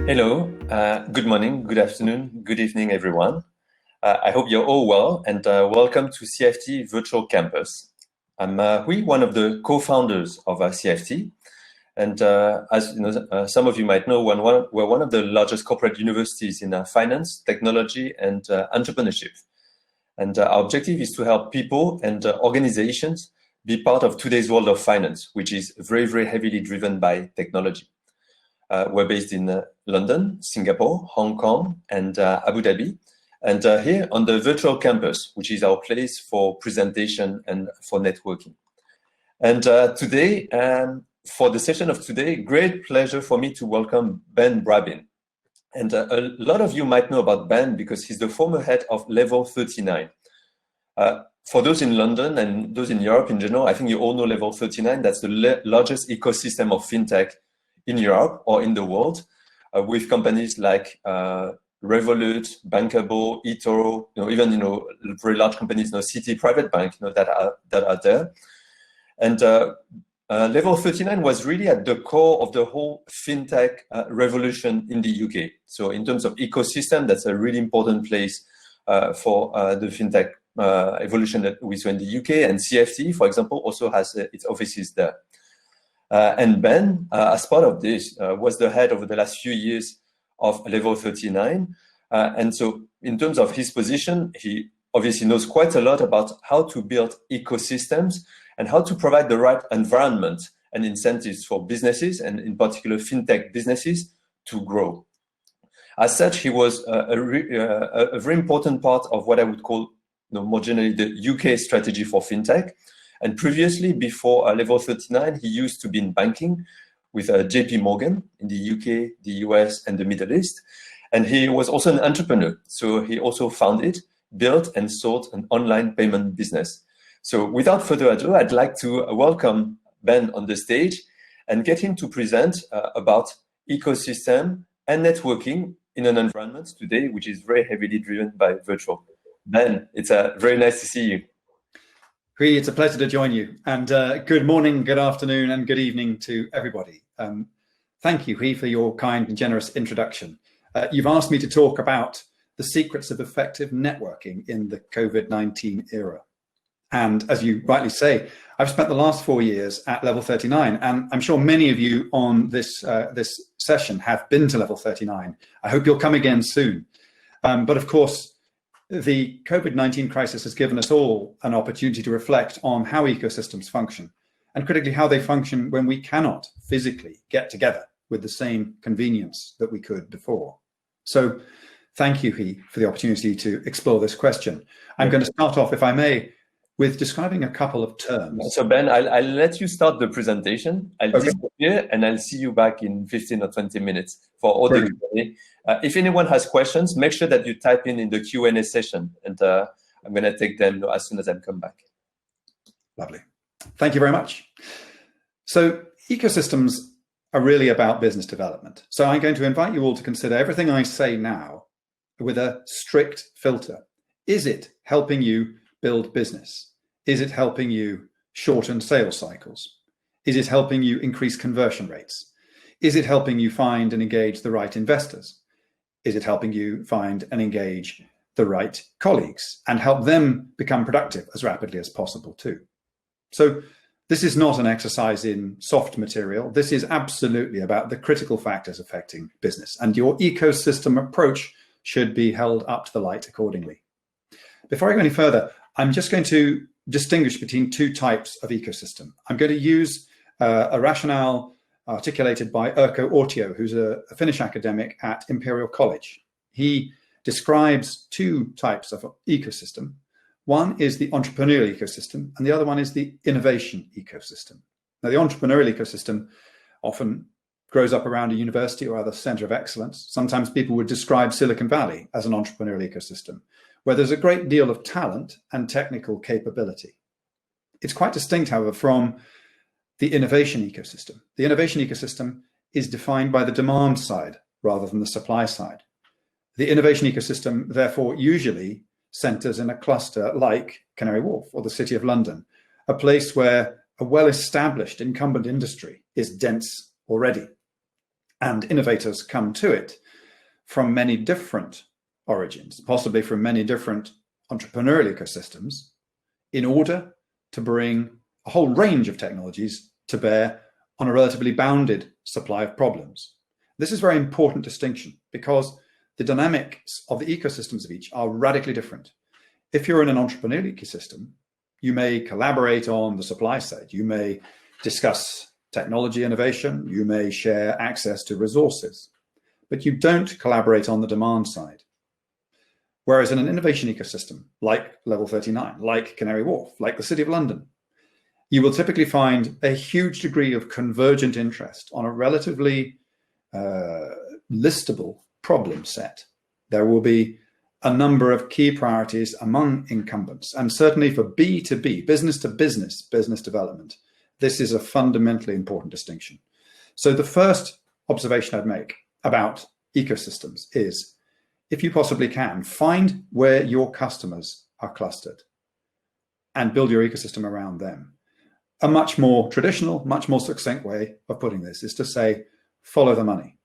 Hello, good morning, good afternoon, good evening, everyone. I hope you're all well, and welcome to CFTE Virtual Campus. I'm Hui, one of the co-founders of CFTE, and as you know, some of you might know, we're one of the largest corporate universities in finance, technology, and entrepreneurship. And our objective is to help people and organizations be part of today's world of finance, which is very, very heavily driven by technology. We're based in London, Singapore, Hong Kong, and Abu Dhabi. And here on the virtual campus, which is our place for presentation and for networking. And today, for the session of today, great pleasure for me to welcome Ben Brabyn. And a lot of you might know about Ben because he's the former head of Level 39. For those in London and those in Europe in general, I think you all know Level 39. That's the largest ecosystem of fintech in Europe or in the world, with companies like Revolut, Bankable, eToro, even very large companies, City Private Bank, that are there. And Level 39 was really at the core of the whole fintech revolution in the UK. So in terms of ecosystem, that's a really important place for the fintech evolution that we saw in the UK. And CFTE, for example, also has its offices there. And Ben, as part of this, was the head over the last few years of Level 39. And so in terms of his position, he obviously knows quite a lot about how to build ecosystems and how to provide the right environment and incentives for businesses, and in particular fintech businesses, to grow. As such, he was a very important part of what I would call, more generally, the UK strategy for fintech. And previously, before Level 39, he used to be in banking with JP Morgan in the UK, the US, and the Middle East. And he was also an entrepreneur. So he also founded, built, and sold an online payment business. So without further ado, I'd like to welcome Ben on the stage and get him to present about ecosystem and networking in an environment today, which is very heavily driven by virtual. Ben, it's very nice to see you. Hui, it's a pleasure to join you. And good morning, good afternoon, and good evening to everybody. Thank you, Hui, for your kind and generous introduction. You've asked me to talk about the secrets of effective networking in the COVID-19 era. And as you rightly say, I've spent the last 4 years at Level 39, and I'm sure many of you on this session have been to Level 39. I hope you'll come again soon. But of course, the COVID-19 crisis has given us all an opportunity to reflect on how ecosystems function, and critically how they function when we cannot physically get together with the same convenience that we could before. So thank you, Hui, for the opportunity to explore this question. I'm going to start off, if I may, with describing a couple of terms. So Ben, I'll let you start the presentation. I'll disappear and I'll see you back in 15 or 20 minutes for all the Q&A. If anyone has questions, make sure that you type in the Q&A session, and I'm going to take them as soon as I come back. Lovely. Thank you very much. So ecosystems are really about business development. So I'm going to invite you all to consider everything I say now with a strict filter. Is it helping you build business? Is it helping you shorten sales cycles? Is it helping you increase conversion rates? Is it helping you find and engage the right investors? Is it helping you find and engage the right colleagues and help them become productive as rapidly as possible too? So this is not an exercise in soft material. This is absolutely about the critical factors affecting business, and your ecosystem approach should be held up to the light accordingly. Before I go any further, I'm just going to distinguish between two types of ecosystem. I'm going to use a rationale articulated by Urko Ortio, who's a Finnish academic at Imperial College. He describes two types of ecosystem. One is the entrepreneurial ecosystem, and the other one is the innovation ecosystem. Now, the entrepreneurial ecosystem often grows up around a university or other center of excellence. Sometimes people would describe Silicon Valley as an entrepreneurial ecosystem, where there's a great deal of talent and technical capability. It's quite distinct, however, from the innovation ecosystem. The innovation ecosystem is defined by the demand side rather than the supply side. The innovation ecosystem, therefore, usually centers in a cluster like Canary Wharf or the City of London, a place where a well-established incumbent industry is dense already. And innovators come to it from many different origins, possibly from many different entrepreneurial ecosystems, in order to bring a whole range of technologies to bear on a relatively bounded supply of problems. This is a very important distinction because the dynamics of the ecosystems of each are radically different. If you're in an entrepreneurial ecosystem, you may collaborate on the supply side, you may discuss technology innovation, you may share access to resources, but you don't collaborate on the demand side. Whereas in an innovation ecosystem, like Level 39, like Canary Wharf, like the City of London, you will typically find a huge degree of convergent interest on a relatively listable problem set. There will be a number of key priorities among incumbents, and certainly for B2B, business to business, business development, this is a fundamentally important distinction. So the first observation I'd make about ecosystems is, if you possibly can, find where your customers are clustered and build your ecosystem around them. A much more traditional, much more succinct way of putting this is to say, follow the money.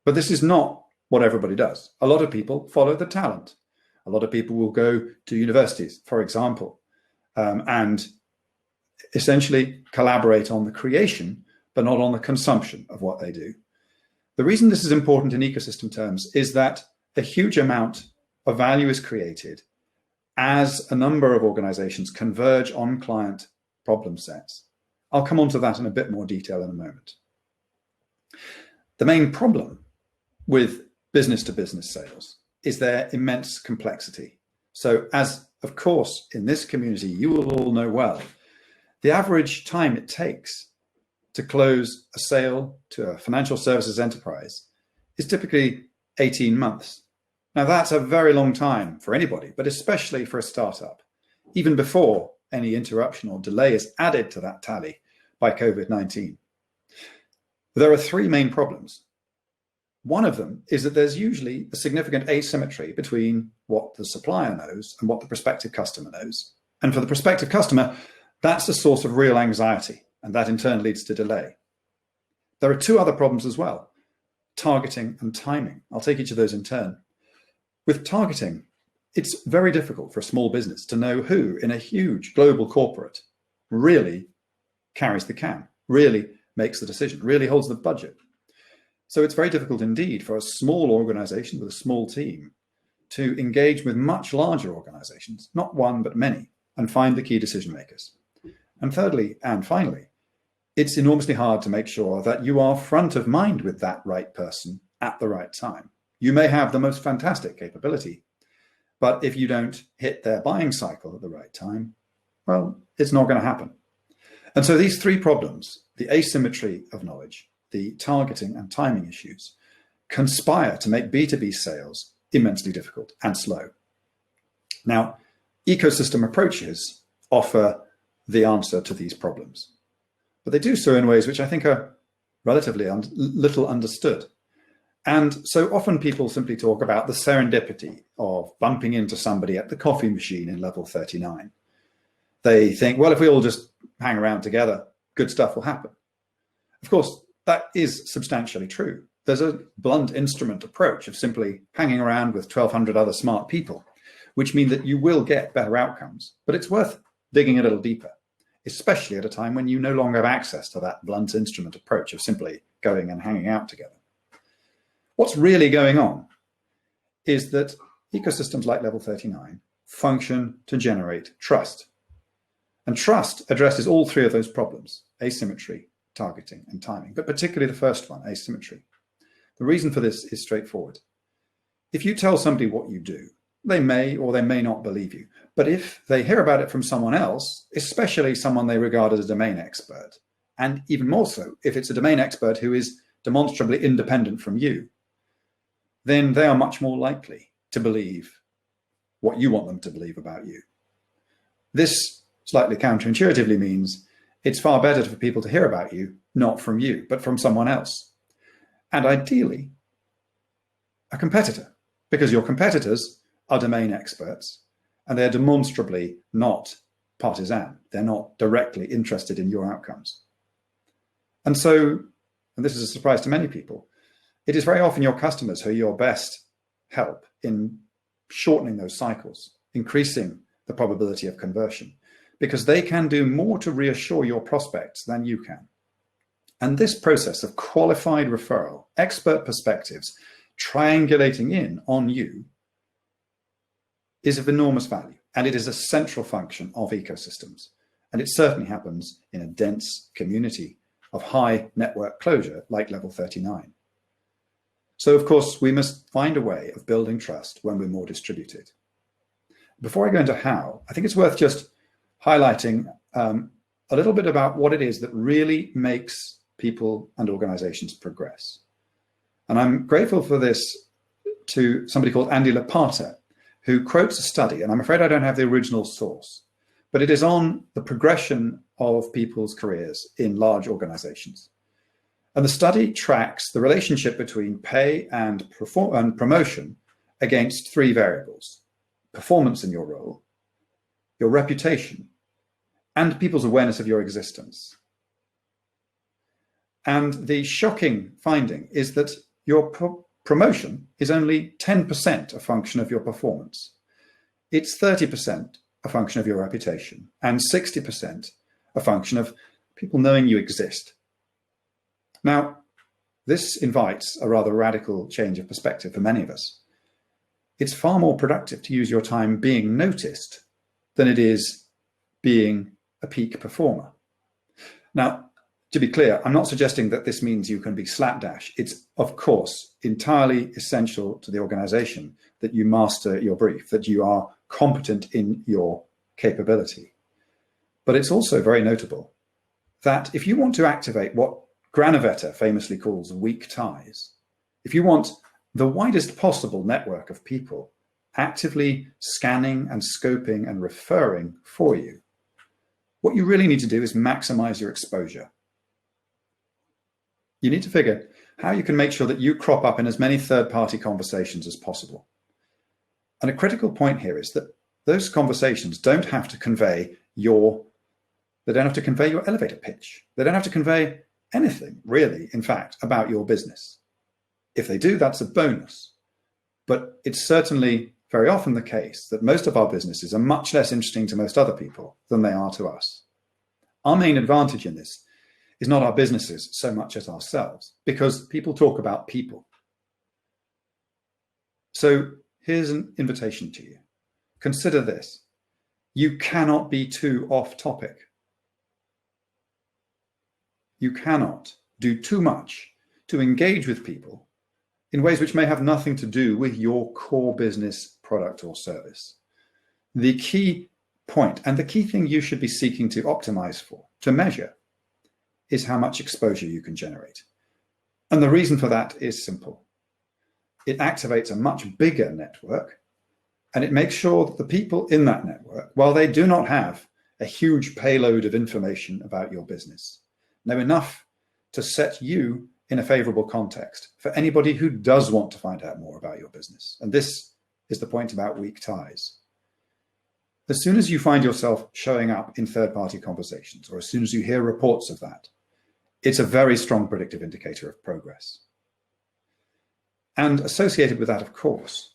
But this is not what everybody does. A lot of people follow the talent. A lot of people will go to universities, for example, and essentially collaborate on the creation, but not on the consumption of what they do. The reason this is important in ecosystem terms is that a huge amount of value is created as a number of organizations converge on client problem sets. I'll come on to that in a bit more detail in a moment. The main problem with business-to-business sales is their immense complexity. So as, of course, in this community, you will all know well, the average time it takes to close a sale to a financial services enterprise is typically 18 months. Now, that's a very long time for anybody, but especially for a startup, even before any interruption or delay is added to that tally by COVID-19. There are three main problems. One of them is that there's usually a significant asymmetry between what the supplier knows and what the prospective customer knows. And for the prospective customer, that's a source of real anxiety, and that in turn leads to delay. There are two other problems as well, targeting and timing. I'll take each of those in turn. With targeting, it's very difficult for a small business to know who in a huge global corporate really carries the can, really makes the decision, really holds the budget. So it's very difficult indeed for a small organization with a small team to engage with much larger organizations, not one, but many, and find the key decision makers. And thirdly, and finally, it's enormously hard to make sure that you are front of mind with that right person at the right time. You may have the most fantastic capability, but if you don't hit their buying cycle at the right time, well, it's not going to happen. And so these three problems, the asymmetry of knowledge, the targeting and timing issues, conspire to make B2B sales immensely difficult and slow. Now, ecosystem approaches offer the answer to these problems, but they do so in ways which I think are relatively little understood. And so often people simply talk about the serendipity of bumping into somebody at the coffee machine in Level 39. They think, well, if we all just hang around together, good stuff will happen. Of course, that is substantially true. There's a blunt instrument approach of simply hanging around with 1,200 other smart people, which mean that you will get better outcomes, but it's worth digging a little deeper, especially at a time when you no longer have access to that blunt instrument approach of simply going and hanging out together. What's really going on is that ecosystems like Level 39 function to generate trust. And trust addresses all three of those problems: asymmetry, targeting, and timing, but particularly the first one, asymmetry. The reason for this is straightforward. If you tell somebody what you do, they may or they may not believe you. But if they hear about it from someone else, especially someone they regard as a domain expert, and even more so, if it's a domain expert who is demonstrably independent from you, then they are much more likely to believe what you want them to believe about you. This slightly counterintuitively means it's far better for people to hear about you, not from you, but from someone else. And ideally, a competitor, because your competitors are domain experts and they're demonstrably not partisan. They're not directly interested in your outcomes. And so, and this is a surprise to many people, it is very often your customers who are your best help in shortening those cycles, increasing the probability of conversion, because they can do more to reassure your prospects than you can. And this process of qualified referral, expert perspectives, triangulating in on you is of enormous value. And it is a central function of ecosystems. And it certainly happens in a dense community of high network closure like level 39. So of course, we must find a way of building trust when we're more distributed. Before I go into how, I think it's worth just highlighting a little bit about what it is that really makes people and organizations progress. And I'm grateful for this to somebody called Andy Lapata, who quotes a study, and I'm afraid I don't have the original source, but it is on the progression of people's careers in large organizations. And the study tracks the relationship between pay and promotion against three variables: performance in your role, your reputation, and people's awareness of your existence. And the shocking finding is that your promotion is only 10% a function of your performance. It's 30% a function of your reputation, and 60% a function of people knowing you exist. Now, this invites a rather radical change of perspective for many of us. It's far more productive to use your time being noticed than it is being a peak performer. Now, to be clear, I'm not suggesting that this means you can be slapdash. It's, of course, entirely essential to the organization that you master your brief, that you are competent in your capability. But it's also very notable that if you want to activate what Granovetter famously calls weak ties, if you want the widest possible network of people actively scanning and scoping and referring for you, what you really need to do is maximize your exposure. You need to figure how you can make sure that you crop up in as many third-party conversations as possible. And a critical point here is that those conversations don't have to convey your elevator pitch. They don't have to convey anything really, in fact, about your business. If they do, that's a bonus. But it's certainly very often the case that most of our businesses are much less interesting to most other people than they are to us. Our main advantage in this is not our businesses so much as ourselves, because people talk about people. So here's an invitation to you. Consider this. You cannot be too off topic. You cannot do too much to engage with people in ways which may have nothing to do with your core business, product, or service. The key point, and the key thing you should be seeking to optimize for, to measure, is how much exposure you can generate. And the reason for that is simple. It activates a much bigger network, and it makes sure that the people in that network, while they do not have a huge payload of information about your business, know enough to set you in a favorable context for anybody who does want to find out more about your business. And this is the point about weak ties. As soon as you find yourself showing up in third-party conversations, or as soon as you hear reports of that, it's a very strong predictive indicator of progress. And associated with that, of course,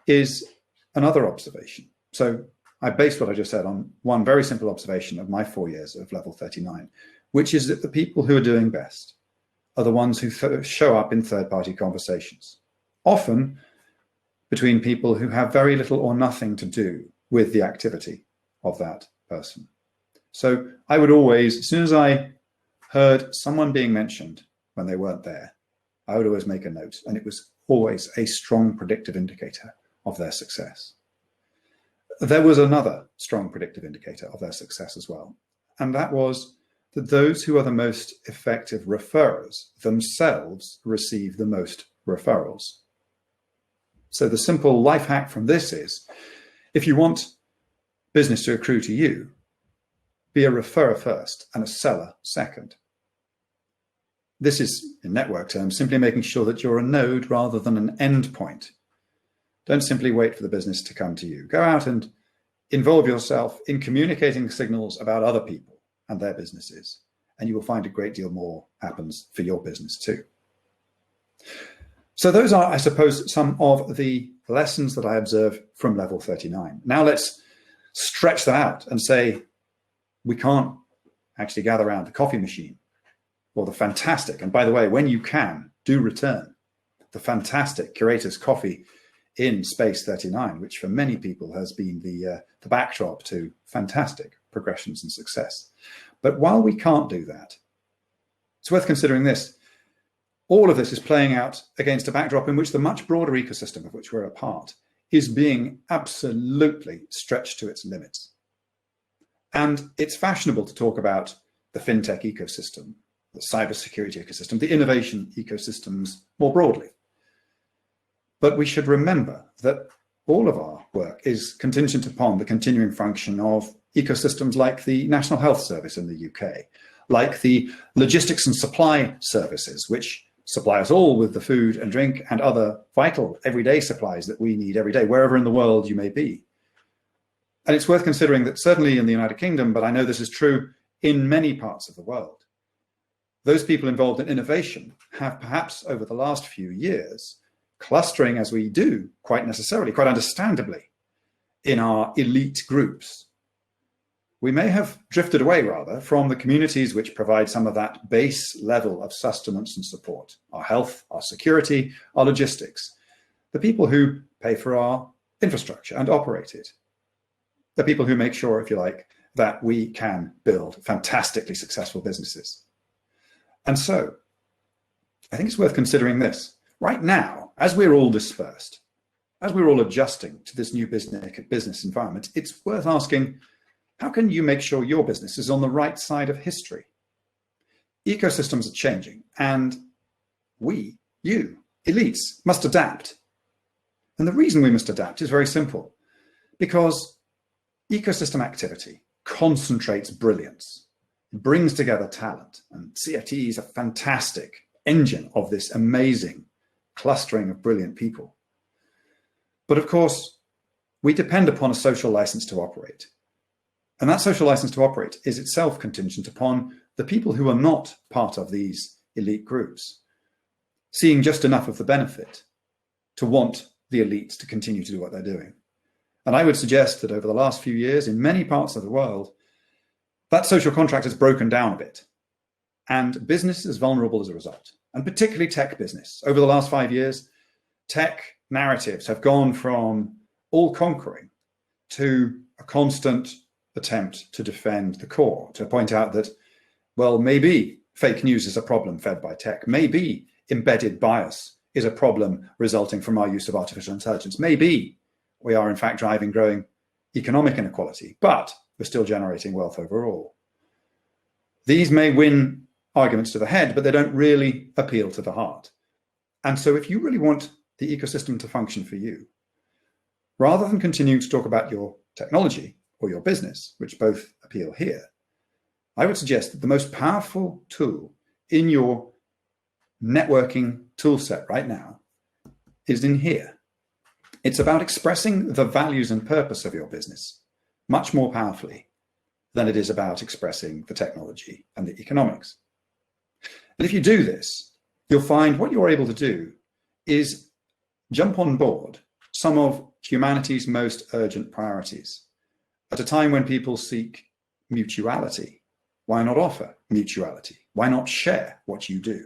is another observation. So I based what I just said on one very simple observation of my 4 years of level 39, which is that the people who are doing best are the ones who show up in third-party conversations, often between people who have very little or nothing to do with the activity of that person. So I would always, as soon as I heard someone being mentioned when they weren't there, I would always make a note, and it was always a strong predictive indicator of their success. There was another strong predictive indicator of their success as well, and that was that those who are the most effective referrers themselves receive the most referrals. So the simple life hack from this is, if you want business to accrue to you, be a referrer first and a seller second. This is, in network terms, simply making sure that you're a node rather than an endpoint. Don't simply wait for the business to come to you. Go out and involve yourself in communicating signals about other people and their businesses, and you will find a great deal more happens for your business too. So those are, I suppose, some of the lessons that I observe from level 39. Now let's stretch that out and say, we can't actually gather around the coffee machine or the fantastic, and by the way, when you can, do return the fantastic Curator's Coffee in Space 39, which for many people has been the backdrop to fantastic progressions and success. But while we can't do that, it's worth considering this. All of this is playing out against a backdrop in which the much broader ecosystem of which we're a part is being absolutely stretched to its limits. And it's fashionable to talk about the fintech ecosystem, the cybersecurity ecosystem, the innovation ecosystems more broadly. But we should remember that all of our work is contingent upon the continuing function of ecosystems like the National Health Service in the UK, like the logistics and supply services, which supply us all with the food and drink and other vital everyday supplies that we need every day, wherever in the world you may be. And it's worth considering that certainly in the United Kingdom, but I know this is true in many parts of the world, those people involved in innovation have perhaps over the last few years, clustering as we do quite necessarily, quite understandably, in our elite groups. We may have drifted away rather from the communities which provide some of that base level of sustenance and support, our health, our security, our logistics, the people who pay for our infrastructure and operate it, the people who make sure, if you like, that we can build fantastically successful businesses. And so I think it's worth considering this. Right now, as we're all dispersed, as we're all adjusting to this new business environment, it's worth asking, how can you make sure your business is on the right side of history? Ecosystems are changing, and we, you, elites, must adapt. And the reason we must adapt is very simple, because ecosystem activity concentrates brilliance, it brings together talent, and CFTE is a fantastic engine of this amazing clustering of brilliant people. But of course, we depend upon a social license to operate. And that social license to operate is itself contingent upon the people who are not part of these elite groups seeing just enough of the benefit to want the elites to continue to do what they're doing. And I would suggest that over the last few years, in many parts of the world, that social contract has broken down a bit, and business is vulnerable as a result, and particularly tech business. Over the last 5 years, tech narratives have gone from all conquering to a constant attempt to defend the core, to point out that, well, maybe fake news is a problem fed by tech. Maybe embedded bias is a problem resulting from our use of artificial intelligence. Maybe we are in fact driving growing economic inequality, but we're still generating wealth overall. These may win arguments to the head, but they don't really appeal to the heart. And so if you really want the ecosystem to function for you, rather than continuing to talk about your technology or your business, which both appeal here, I would suggest that the most powerful tool in your networking tool set right now is in here. It's about expressing the values and purpose of your business much more powerfully than it is about expressing the technology and the economics. And if you do this, you'll find what you're able to do is jump on board some of humanity's most urgent priorities. At a time when people seek mutuality, why not offer mutuality? Why not share what you do?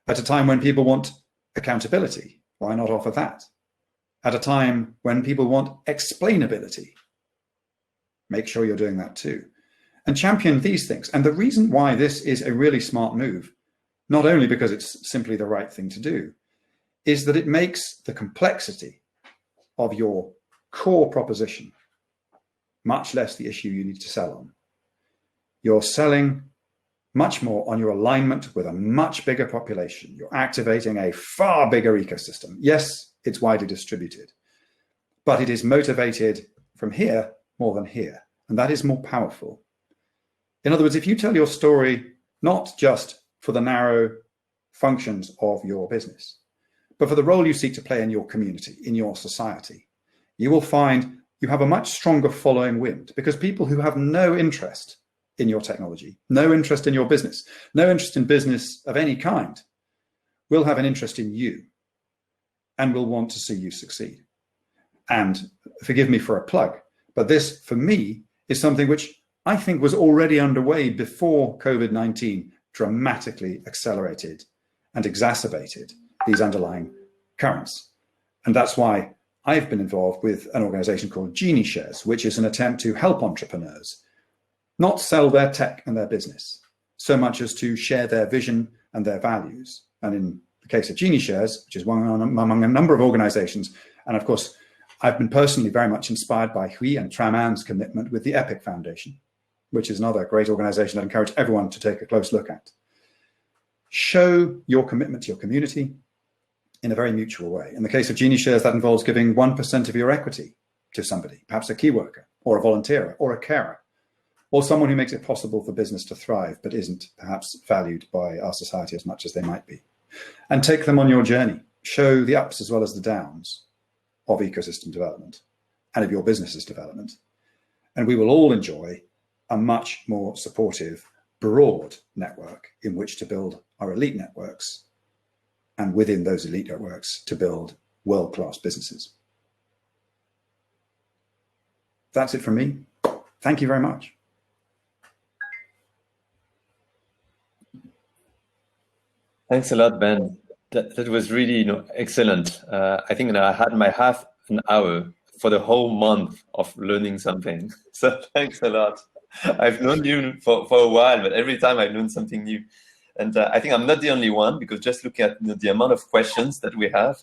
At a time when people want accountability, why not offer that? At a time when people want explainability, make sure you're doing that too. And champion these things. And the reason why this is a really smart move, not only because it's simply the right thing to do, is that it makes the complexity of your core proposition much less the issue you need to sell on. You're selling much more on your alignment with a much bigger population. You're activating a far bigger ecosystem. Yes, it's widely distributed, but it is motivated from here more than here, and that is more powerful. In other words, if you tell your story not just for the narrow functions of your business, but for the role you seek to play in your community, in your society, you will find you have a much stronger following wind, because people who have no interest in your technology, no interest in your business, no interest in business of any kind, will have an interest in you. and will want to see you succeed. And forgive me for a plug, but this, for me, is something which I think was already underway before COVID-19 dramatically accelerated and exacerbated these underlying currents. And that's why I've been involved with an organization called Genie Shares, which is an attempt to help entrepreneurs not sell their tech and their business so much as to share their vision and their values. And in the case of Genie Shares, which is one among a number of organizations, and of course, I've been personally very much inspired by Hui and Traman's commitment with the EPIC Foundation, which is another great organization I encourage everyone to take a close look at. Show your commitment to your community in a very mutual way. In the case of Genie Shares, that involves giving 1% of your equity to somebody, perhaps a key worker or a volunteer or a carer, or someone who makes it possible for business to thrive but isn't perhaps valued by our society as much as they might be. And take them on your journey. Show the ups as well as the downs of ecosystem development and of your business's development. And we will all enjoy a much more supportive, broad network in which to build our elite networks, and within those elite networks to build world-class businesses. That's it from me. Thank you very much. Thanks a lot, Ben. That was really excellent. I think I had my half an hour for the whole month of learning something. So thanks a lot. I've known you for a while, but every time I learn something new. And I think I'm not the only one, because just looking at the amount of questions that we have,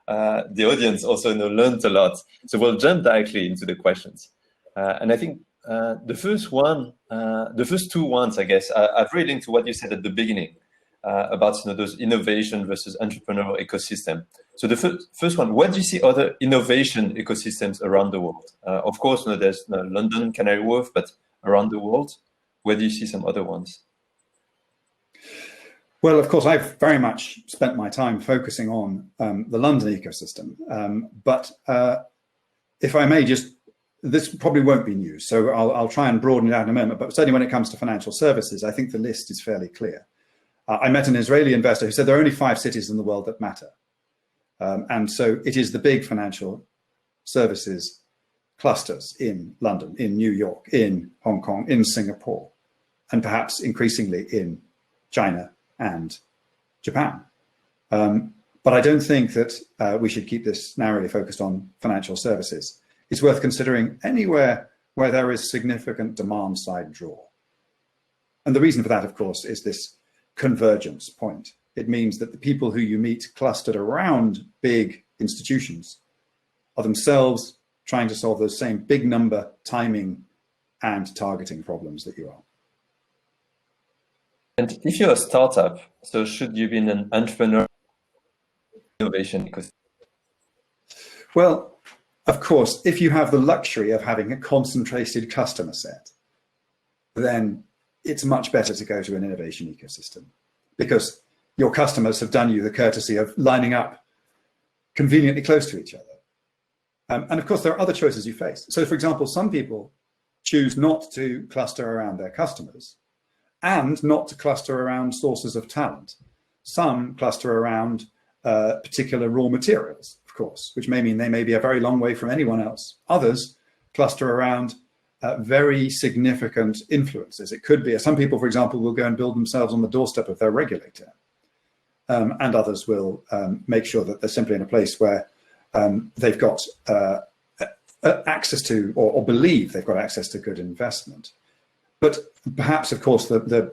the audience also learned a lot. So we'll jump directly into the questions. And I think the first two ones, I guess, are really linked to what you said at the beginning about those innovation versus entrepreneurial ecosystem. So the first one, where do you see other innovation ecosystems around the world? Of course, there's London, Canary Wharf, but around the world, where do you see some other ones? Well, of course, I've very much spent my time focusing on the London ecosystem. But if I may this probably won't be news, so I'll try and broaden it out in a moment. But certainly when it comes to financial services, I think the list is fairly clear. I met an Israeli investor who said there are only 5 cities in the world that matter. And so it is the big financial services clusters in London, in New York, in Hong Kong, in Singapore, and perhaps increasingly in China and Japan. But I don't think that we should keep this narrowly focused on financial services. It's worth considering anywhere where there is significant demand side draw. And the reason for that, of course, is this convergence point. It means that the people who you meet clustered around big institutions are themselves trying to solve those same big number, timing, and targeting problems that you are. And if you're a startup, so should you be in an entrepreneurial innovation ecosystem? Well, of course, if you have the luxury of having a concentrated customer set, then it's much better to go to an innovation ecosystem, because your customers have done you the courtesy of lining up conveniently close to each other. And of course, there are other choices you face. So, for example, some people choose not to cluster around their customers and not to cluster around sources of talent. Some cluster around particular raw materials, of course, which may mean they may be a very long way from anyone else. Others cluster around very significant influences. It could be, some people, for example, will go and build themselves on the doorstep of their regulator. And others will make sure that they're simply in a place where they've got access to, or believe they've got access to good investment. But perhaps, of course, the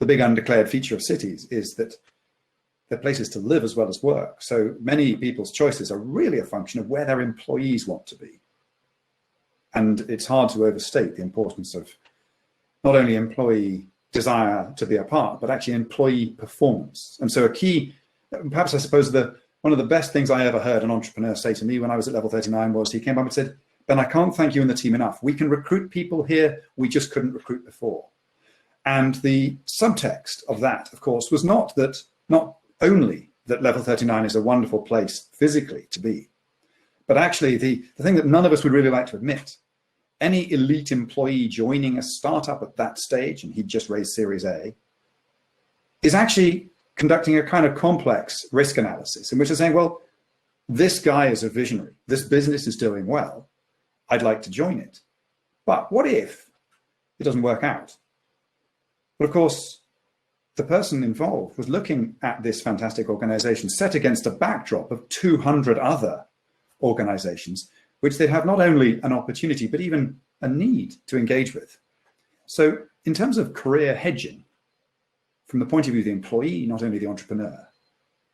big undeclared feature of cities is that they're places to live as well as work. So many people's choices are really a function of where their employees want to be. And it's hard to overstate the importance of not only employee desire to be a part, but actually employee performance. And so a key, perhaps I suppose one of the best things I ever heard an entrepreneur say to me when I was at level 39 was, he came up and said, "Ben, I can't thank you and the team enough. We can recruit people here we just couldn't recruit before." And the subtext of that, of course, was not only that level 39 is a wonderful place physically to be, but actually the thing that none of us would really like to admit, any elite employee joining a startup at that stage, and he'd just raised Series A, is actually conducting a kind of complex risk analysis in which they're saying, well, this guy is a visionary, this business is doing well, I'd like to join it. But what if it doesn't work out? But of course, the person involved was looking at this fantastic organization set against a backdrop of 200 other organizations, which they'd have not only an opportunity, but even a need to engage with. So in terms of career hedging, from the point of view of the employee, not only the entrepreneur,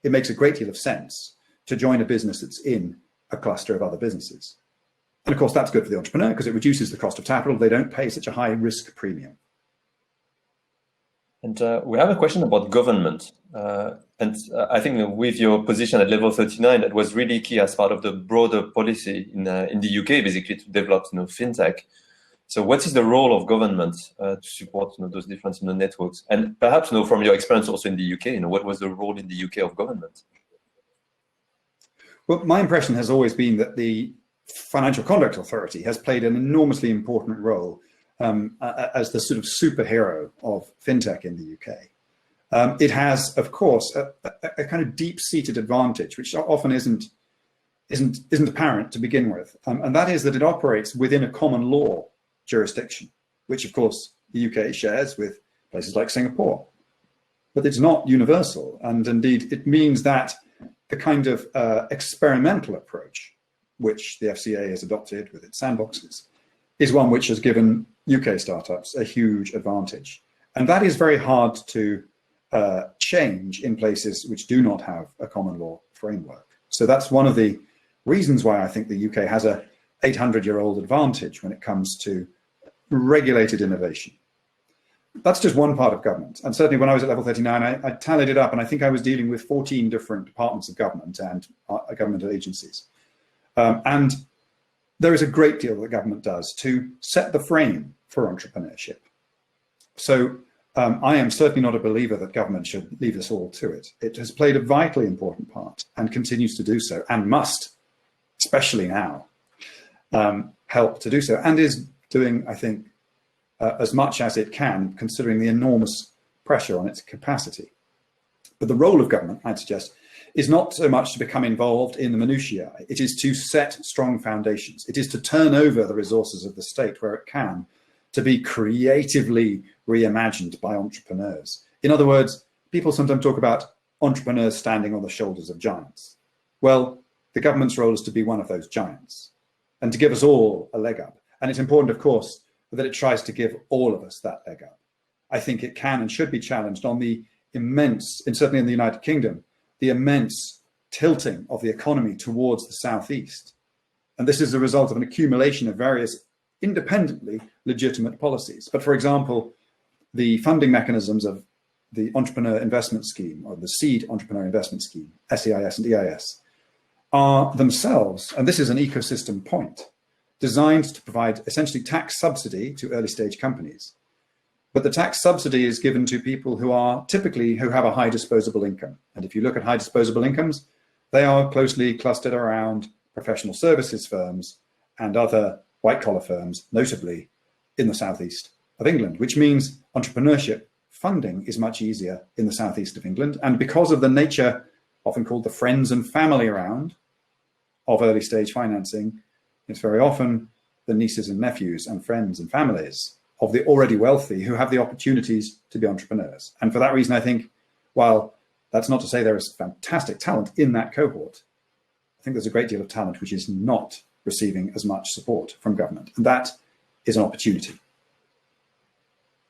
it makes a great deal of sense to join a business that's in a cluster of other businesses. And of course, that's good for the entrepreneur because it reduces the cost of capital. They don't pay such a high risk premium. And we have a question about government. I think with your position at level 39, that was really key as part of the broader policy in the UK, basically to develop fintech. So what is the role of government to support those different networks? And perhaps from your experience also in the UK, what was the role in the UK of government? Well, my impression has always been that the Financial Conduct Authority has played an enormously important role as the sort of superhero of fintech in the UK. It has, of course, a kind of deep-seated advantage, which often isn't apparent to begin with, and that is that it operates within a common law jurisdiction, which, of course, the UK shares with places like Singapore. But it's not universal, and indeed, it means that the kind of experimental approach which the FCA has adopted with its sandboxes is one which has given UK startups a huge advantage. And that is very hard to change in places which do not have a common law framework. So that's one of the reasons why I think the UK has a 800-year-old advantage when it comes to regulated innovation. That's just one part of government. And certainly when I was at level 39, I tallied it up, and I think I was dealing with 14 different departments of government and governmental agencies. And there is a great deal that government does to set the frame for entrepreneurship. So I am certainly not a believer that government should leave us all to it. It has played a vitally important part and continues to do so, and must, especially now, help to do so, and is doing, I think, as much as it can, considering the enormous pressure on its capacity. But the role of government, I'd suggest, is not so much to become involved in the minutiae. It is to set strong foundations. It is to turn over the resources of the state where it can, to be creatively reimagined by entrepreneurs. In other words, people sometimes talk about entrepreneurs standing on the shoulders of giants. Well, the government's role is to be one of those giants and to give us all a leg up. And it's important, of course, that it tries to give all of us that leg up. I think it can and should be challenged on the immense, and certainly in the United Kingdom, the immense tilting of the economy towards the southeast. And this is a result of an accumulation of various independently legitimate policies. But for example, the funding mechanisms of the Entrepreneur Investment Scheme, or the Seed Entrepreneur Investment Scheme, SEIS and EIS, are themselves, and this is an ecosystem point, designed to provide essentially tax subsidy to early stage companies. But the tax subsidy is given to people who have a high disposable income. And if you look at high disposable incomes, they are closely clustered around professional services firms and other white collar firms, notably in the southeast of England, which means entrepreneurship funding is much easier in the southeast of England. And because of the nature, often called the friends and family round of early stage financing, it's very often the nieces and nephews and friends and families of the already wealthy who have the opportunities to be entrepreneurs. And for that reason, I think, while that's not to say there is fantastic talent in that cohort, I think there's a great deal of talent which is not receiving as much support from government. And that is an opportunity.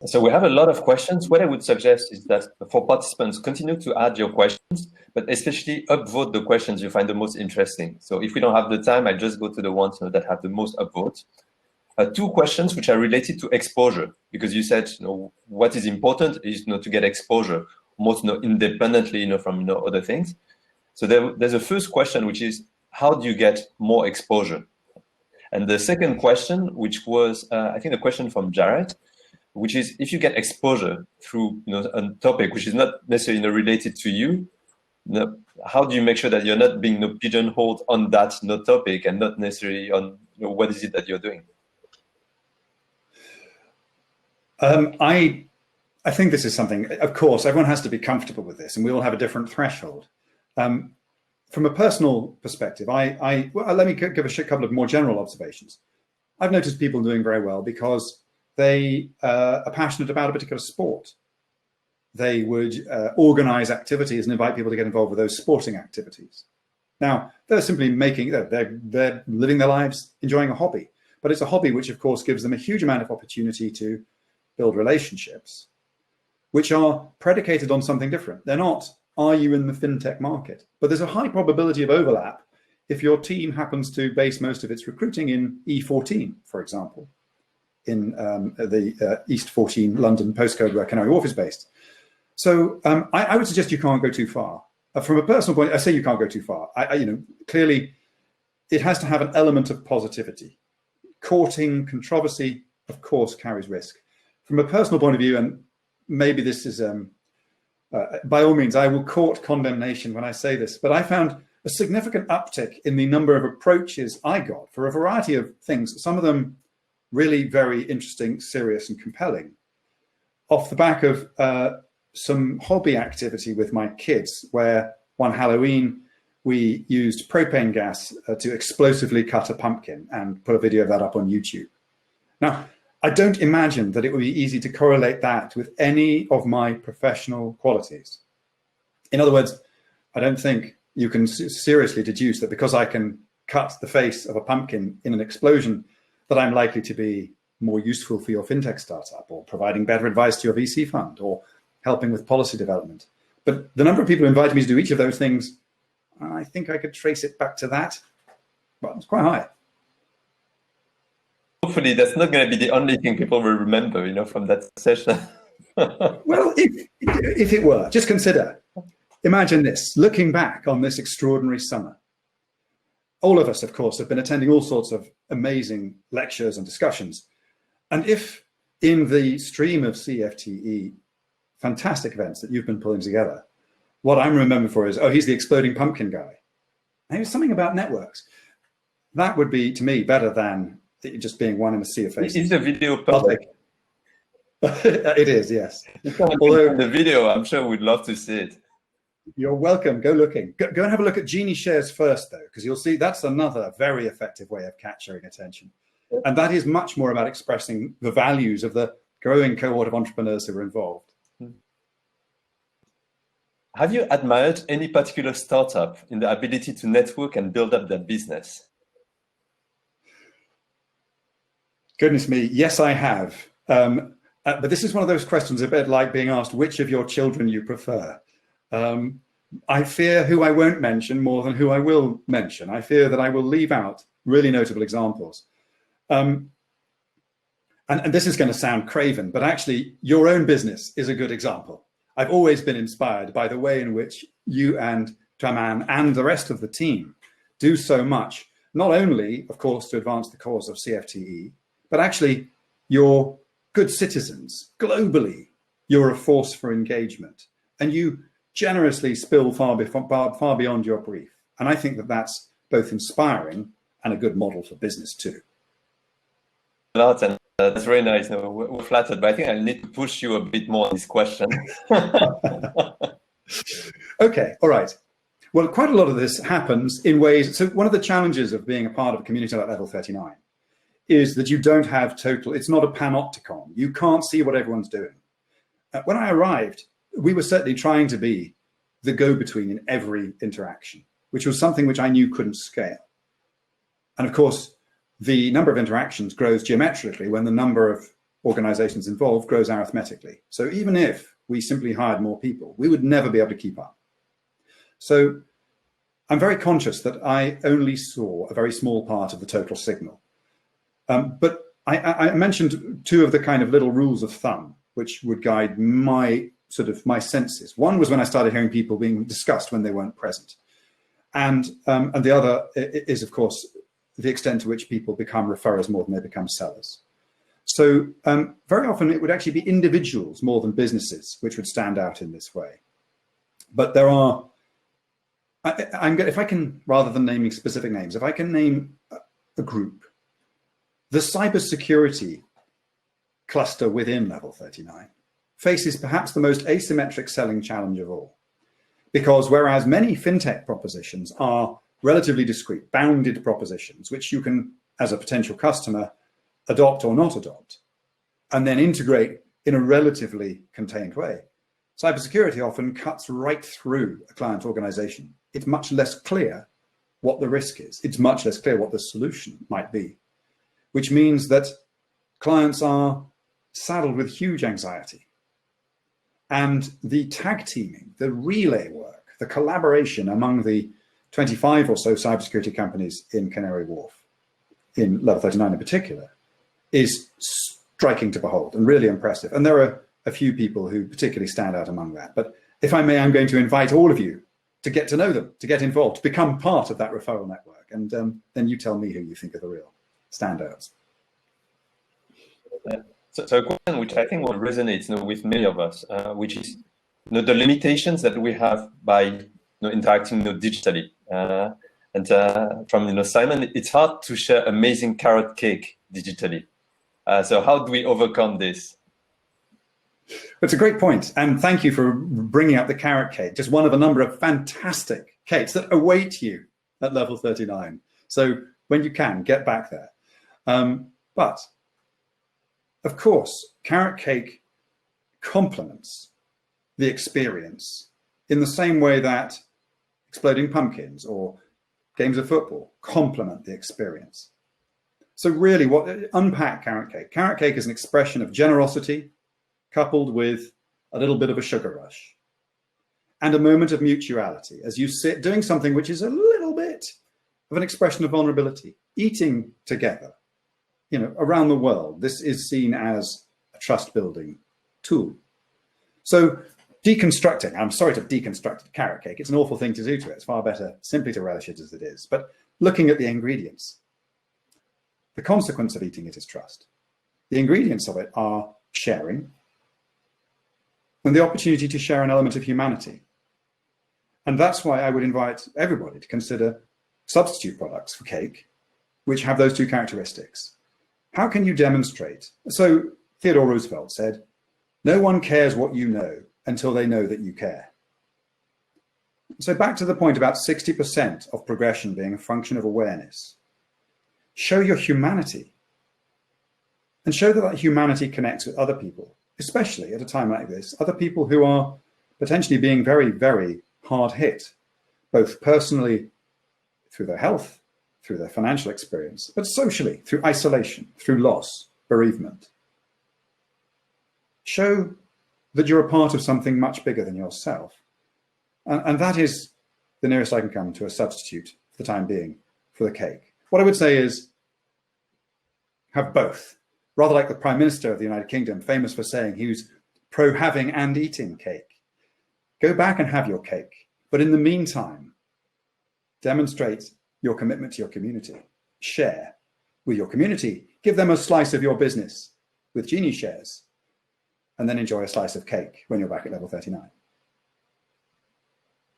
So we have a lot of questions. What I would suggest is that for participants, continue to add your questions, but especially upvote the questions you find the most interesting. So if we don't have the time, I just go to the ones that have the most upvotes. Two questions which are related to exposure, because you said what is important is to get exposure, most independently from other things. So there's a first question, which is, how do you get more exposure? And the second question, which was I think a question from Jared, which is, if you get exposure through a topic which is not necessarily related to you, how do you make sure that you're not being pigeonholed on that topic and not necessarily on what is it that you're doing? I think this is something, of course, everyone has to be comfortable with this, and we all have a different threshold. from a personal perspective, well, let me give a couple of more general observations. I've noticed people doing very well because they are passionate about a particular sport. They would organize activities and invite people to get involved with those sporting activities. Now, they're simply they're living their lives, enjoying a hobby, but it's a hobby which, of course, gives them a huge amount of opportunity to build relationships, which are predicated on something different. They're not, are you in the fintech market? But there's a high probability of overlap if your team happens to base most of its recruiting in E14, for example, in the East 14 London postcode where Canary Wharf is based. So I would suggest you can't go too far. From a personal point, I say you can't go too far. Clearly, it has to have an element of positivity. Courting controversy, of course, carries risk. From a personal point of view, and maybe this is, by all means, I will court condemnation when I say this, but I found a significant uptick in the number of approaches I got for a variety of things, some of them really very interesting, serious, and compelling, off the back of some hobby activity with my kids, where one Halloween we used propane gas to explosively cut a pumpkin and put a video of that up on YouTube. Now, I don't imagine that it would be easy to correlate that with any of my professional qualities. In other words, I don't think you can seriously deduce that because I can cut the face of a pumpkin in an explosion, that I'm likely to be more useful for your fintech startup, or providing better advice to your VC fund, or helping with policy development. But the number of people who invited me to do each of those things, I think I could trace it back to that. Well, it's quite high. Hopefully that's not going to be the only thing people will remember, from that session. Well, if it were, just consider, imagine this, looking back on this extraordinary summer. All of us, of course, have been attending all sorts of amazing lectures and discussions. And if in the stream of CFTE fantastic events that you've been pulling together, what I'm remembered for is, oh, he's the exploding pumpkin guy. And it was something about networks. That would be, to me, better than just being one in a sea of faces. Is the video public? It is, yes. Although the video, I'm sure we'd love to see it. You're welcome. Go looking. Go and have a look at Genie Shares first, though, because you'll see that's another very effective way of capturing attention. And that is much more about expressing the values of the growing cohort of entrepreneurs who are involved. Have you admired any particular startup in the ability to network and build up their business? Goodness me, yes, I have. But this is one of those questions a bit like being asked which of your children you prefer. I fear who I won't mention more than who I will mention. I fear that I will leave out really notable examples. And this is going to sound craven, but actually your own business is a good example. I've always been inspired by the way in which you and Taman and the rest of the team do so much, not only, of course, to advance the cause of CFTE, but actually you're good citizens. Globally, you're a force for engagement, and you generously spill far beyond your brief. And I think that that's both inspiring and a good model for business too. A lot, and that's very nice. No, we're flattered, but I think I need to push you a bit more on this question. Okay, all right. Well, quite a lot of this happens in ways. So one of the challenges of being a part of a community like Level 39 is that you don't have total, it's not a panopticon. You can't see what everyone's doing. When I arrived, we were certainly trying to be the go-between in every interaction, which was something which I knew couldn't scale. And of course, the number of interactions grows geometrically when the number of organizations involved grows arithmetically. So even if we simply hired more people, we would never be able to keep up. So I'm very conscious that I only saw a very small part of the total signal. But I mentioned two of the kind of little rules of thumb, which would guide my senses. One was when I started hearing people being discussed when they weren't present. And the other is, of course, the extent to which people become referrers more than they become sellers. So very often it would actually be individuals more than businesses which would stand out in this way. But there are, if I can, rather than naming specific names, if I can name a group, the cybersecurity cluster within Level 39 faces perhaps the most asymmetric selling challenge of all. Because whereas many fintech propositions are relatively discrete, bounded propositions, which you can, as a potential customer, adopt or not adopt, and then integrate in a relatively contained way, cybersecurity often cuts right through a client organization. It's much less clear what the risk is. It's much less clear what the solution might be, which means that clients are saddled with huge anxiety. And the tag teaming, the relay work, the collaboration among the 25 or so cybersecurity companies in Canary Wharf, in Level 39 in particular, is striking to behold and really impressive. And there are a few people who particularly stand out among that. But if I may, I'm going to invite all of you to get to know them, to get involved, to become part of that referral network. And then you tell me who you think are the real standouts. So a question which I think will resonate with many of us, which is the limitations that we have by interacting digitally. And from Simon, it's hard to share amazing carrot cake digitally. So how do we overcome this? It's a great point. And thank you for bringing up the carrot cake, just one of a number of fantastic cakes that await you at Level 39. So when you can, get back there. But of course, carrot cake complements the experience in the same way that exploding pumpkins or games of football complement the experience. So really, unpack carrot cake. Carrot cake is an expression of generosity coupled with a little bit of a sugar rush and a moment of mutuality as you sit doing something which is a little bit of an expression of vulnerability, eating together. Around the world, this is seen as a trust building tool. So deconstructing, I'm sorry to deconstruct carrot cake. It's an awful thing to do to it. It's far better simply to relish it as it is. But looking at the ingredients, the consequence of eating it is trust. The ingredients of it are sharing and the opportunity to share an element of humanity. And that's why I would invite everybody to consider substitute products for cake, which have those two characteristics. How can you demonstrate? So Theodore Roosevelt said, "No one cares what you know until they know that you care." So back to the point about 60% of progression being a function of awareness. Show your humanity and show that humanity connects with other people, especially at a time like this, other people who are potentially being very, very hard hit, both personally through their health, through their financial experience, but socially through isolation, through loss, bereavement. Show that you're a part of something much bigger than yourself. And that is the nearest I can come to a substitute for the time being for the cake. What I would say is have both. Rather like the Prime Minister of the United Kingdom, famous for saying he was pro having and eating cake. Go back and have your cake. But in the meantime, demonstrate your commitment to your community. Share with your community. Give them a slice of your business with Genie shares, and then enjoy a slice of cake when you're back at Level 39.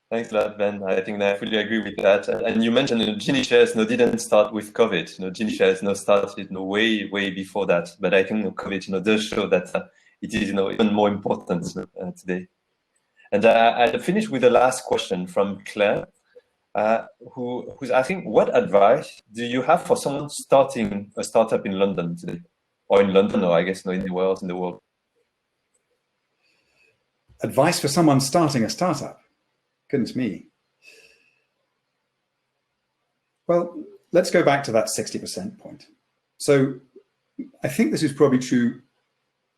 Thanks a lot, Ben. I think I fully agree with that. And you mentioned Genie shares didn't start with COVID. Genie shares started way before that. But I think COVID does show that it is even more important today. And I'll finish with the last question from Claire, who's asking, what advice do you have for someone starting a startup in London today? Or in London, or I guess anywhere else in the world? Advice for someone starting a startup? Goodness me. Well, let's go back to that 60% point. So I think this is probably true.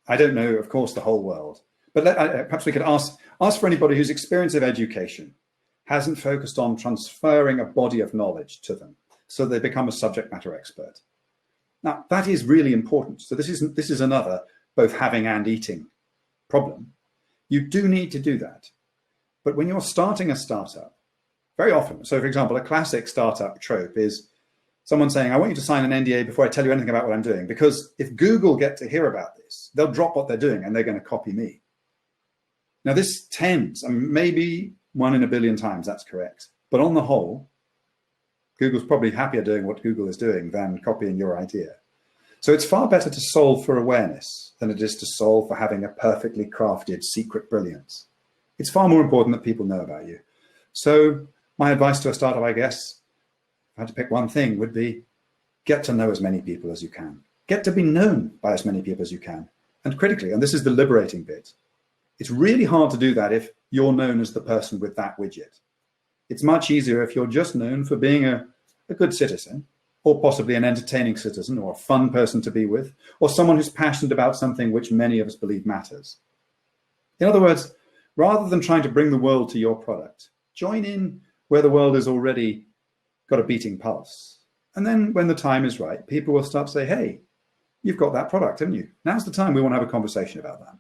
I don't know, of course, the whole world, but perhaps we could ask for anybody whose experience of education hasn't focused on transferring a body of knowledge to them so they become a subject matter expert. Now, that is really important. So this is another both having and eating problem. You do need to do that. But when you're starting a startup, very often, so for example, a classic startup trope is someone saying, I want you to sign an NDA before I tell you anything about what I'm doing, because if Google get to hear about this, they'll drop what they're doing and they're going to copy me. Now this tends, maybe 1 in a billion times that's correct, but on the whole, Google's probably happier doing what Google is doing than copying your idea. So it's far better to solve for awareness than it is to solve for having a perfectly crafted secret brilliance. It's far more important that people know about you. So my advice to a startup, I guess, if I had to pick one thing, would be get to know as many people as you can. Get to be known by as many people as you can. And critically, and this is the liberating bit, it's really hard to do that if you're known as the person with that widget. It's much easier if you're just known for being a good citizen, or possibly an entertaining citizen, or a fun person to be with, or someone who's passionate about something which many of us believe matters. In other words, rather than trying to bring the world to your product, join in where the world has already got a beating pulse. And then when the time is right, people will start to say, hey, you've got that product, haven't you? Now's the time we want to have a conversation about that.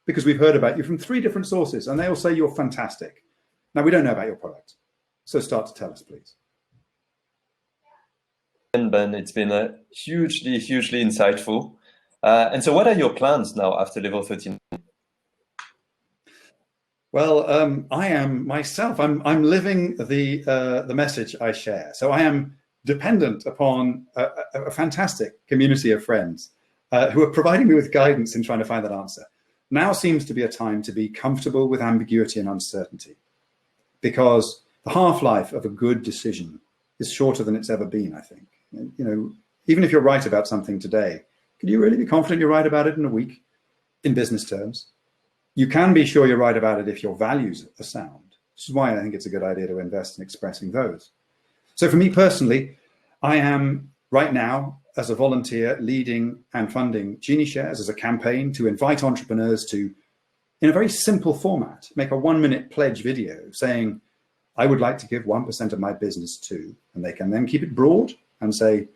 Because we've heard about you from 3 different sources, and they all say you're fantastic. Now, we don't know about your product, so start to tell us, please. And Ben, it's been hugely insightful. And so what are your plans now after level 13? Well, I am myself. I'm living the message I share. So I am dependent upon a fantastic community of friends who are providing me with guidance in trying to find that answer. Now seems to be a time to be comfortable with ambiguity and uncertainty, because the half-life of a good decision is shorter than it's ever been, I think. You know, even if you're right about something today, can you really be confident you're right about it in a week, in business terms? You can be sure you're right about it if your values are sound. This is why I think it's a good idea to invest in expressing those. So for me personally, I am right now, as a volunteer, leading and funding Genie Shares as a campaign to invite entrepreneurs to, in a very simple format, make a 1-minute pledge video saying, I would like to give 1% of my business to, and they can then keep it broad and say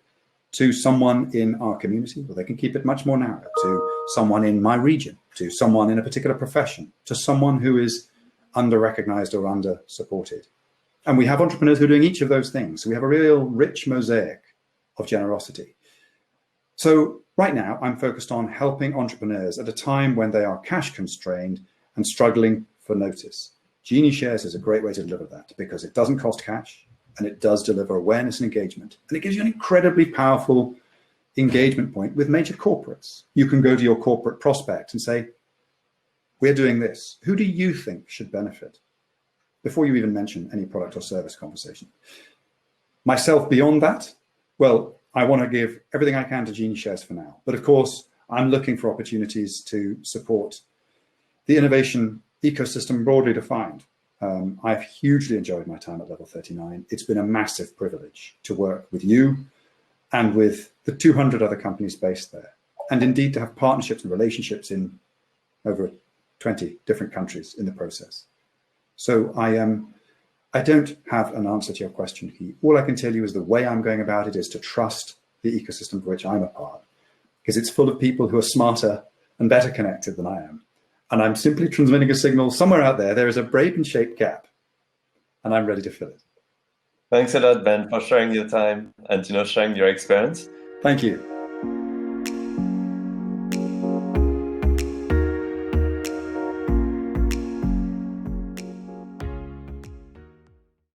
to someone in our community, or they can keep it much more narrow, to someone in my region, to someone in a particular profession, to someone who is under-recognized or under-supported. And we have entrepreneurs who are doing each of those things. So we have a real rich mosaic of generosity. So right now, I'm focused on helping entrepreneurs at a time when they are cash constrained and struggling for notice. Genie Shares is a great way to deliver that because it doesn't cost cash and it does deliver awareness and engagement. And it gives you an incredibly powerful engagement point with major corporates. You can go to your corporate prospect and say, we're doing this. Who do you think should benefit? Before you even mention any product or service conversation. Myself beyond that, well, I want to give everything I can to Genie Shares for now. But of course, I'm looking for opportunities to support the innovation ecosystem broadly defined. I've hugely enjoyed my time at Level 39. It's been a massive privilege to work with you and with the 200 other companies based there, and indeed to have partnerships and relationships in over 20 different countries in the process. So I don't have an answer to your question, Keith. All I can tell you is the way I'm going about it is to trust the ecosystem of which I'm a part, because it's full of people who are smarter and better connected than I am. And I'm simply transmitting a signal somewhere out there. There is a Brabyn-shaped gap, and I'm ready to fill it. Thanks a lot, Ben, for sharing your time and sharing your experience. Thank you.